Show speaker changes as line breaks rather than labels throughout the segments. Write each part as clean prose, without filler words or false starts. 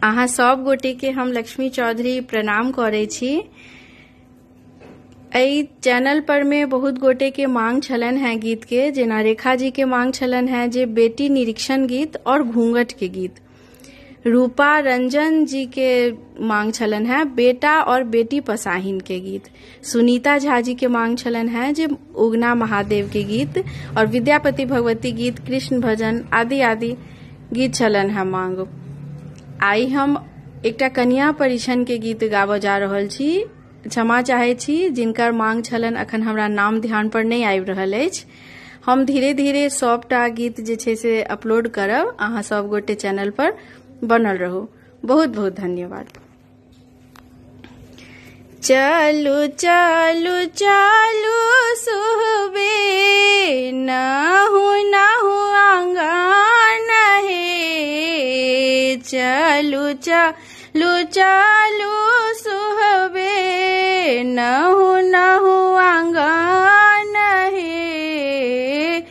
अहाँ सब गोटे के हम लक्ष्मी चौधरी प्रणाम करे छी। एहि चैनल पर में बहुत गोटे के मांग छलन है गीत के, जेना रेखा जी के मांग छलन है जे बेटी निरीक्षण गीत और घूंघट के गीत। रूपा रंजन जी के मांग छलन है बेटा और बेटी पसाहिन के गीत। सुनीता झा जी के मांग छलन है जे उगना महादेव के गीत, और विद्यापति भगवती गीत, कृष्ण भजन आदि आदि गीत छलन है मांग। आई हम एकटा कन्या परिछन के गीत गाबऽ जा रहल छी। क्षमा चाहे छी जिनकर मांग छलन अखन हमरा नाम ध्यान पर नहीं आबि रहल अछि। हम धीरे धीरे सबटा गीत जे छै से अपलोड करब, अहाँ सब गोटे चैनल पर बनल रहू। बहुत बहुत धन्यवाद। चलू चलू चलू सुहबे नहु नहु आंगन हे, चलू चलू चलू सुहबे नहु नहु आंगन हे,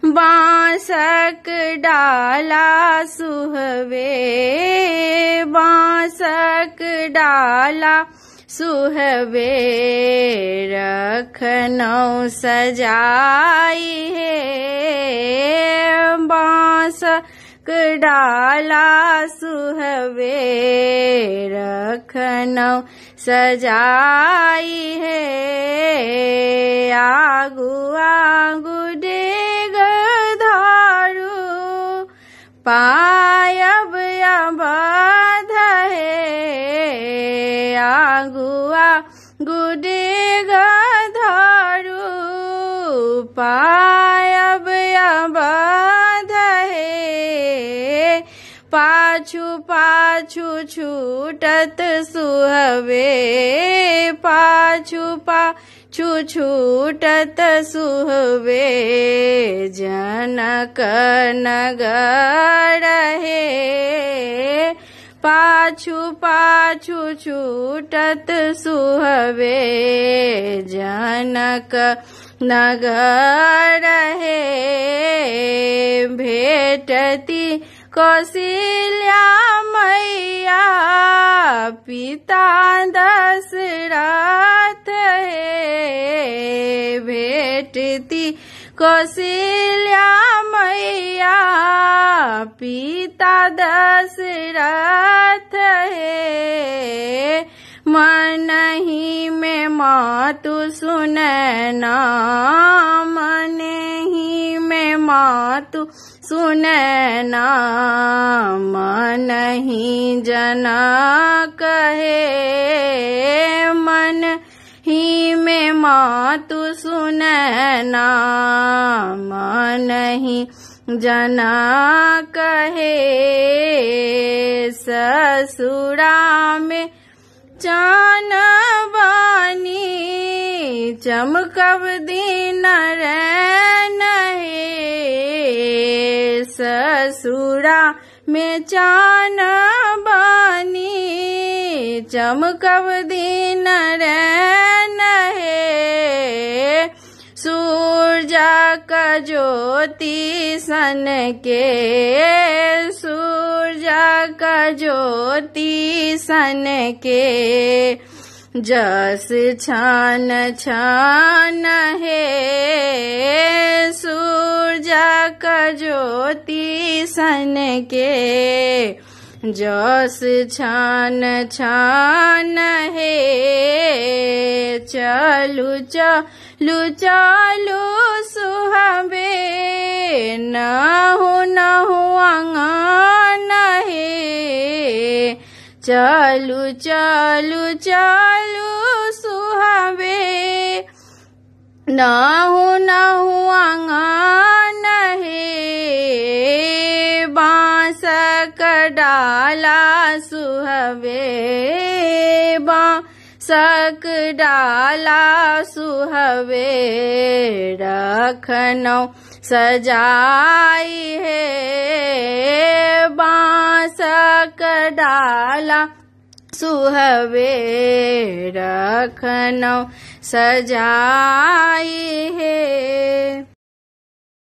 बांसक डाला सुहबे बांसक डाला सुहबे, रखनौ सजाई है बांसक डाला सुहबे, रखनौ सजाई है। आगू आगू डेग धारू पायब अबध है, आगू आगू डेग धारू पायब अबध है, पाछू पाछू छूटत सुहबे पाछू पाछू छूटत सुहबे, जनक नगर है पाछू पाछू छूटत सुहबे, जनक नगर है। भेटती कौशल्या मैया पिता दशरथ है, भेटती कौशल्या मैया पिता दशरथ है, मनहि में मातु सुनैना मनहि में मातु सुनैना, मनहि जनक है मन ही में मातु सुनैना, मनहि जनक है। ससुरा में चान बानी चमकब दिन रैन है, ससुरा में चान बानी चमकब दिन रैन है, सूरजा का ज्योति सन के सूरजा का ज्योति सन के, जस छान छान है सूरजा का ज्योति सन के, जस छान छान है। चलू चलू चलू सुहबे नहु नहु आंगन है, चलू चलू चलू सुहबे नहु नहु आंगन है, बांसक डाला सुहबे बांसक डाला सुहबे, रखनौ सजाई है बांसक डाला सुहबे, रखनौ सजाई है।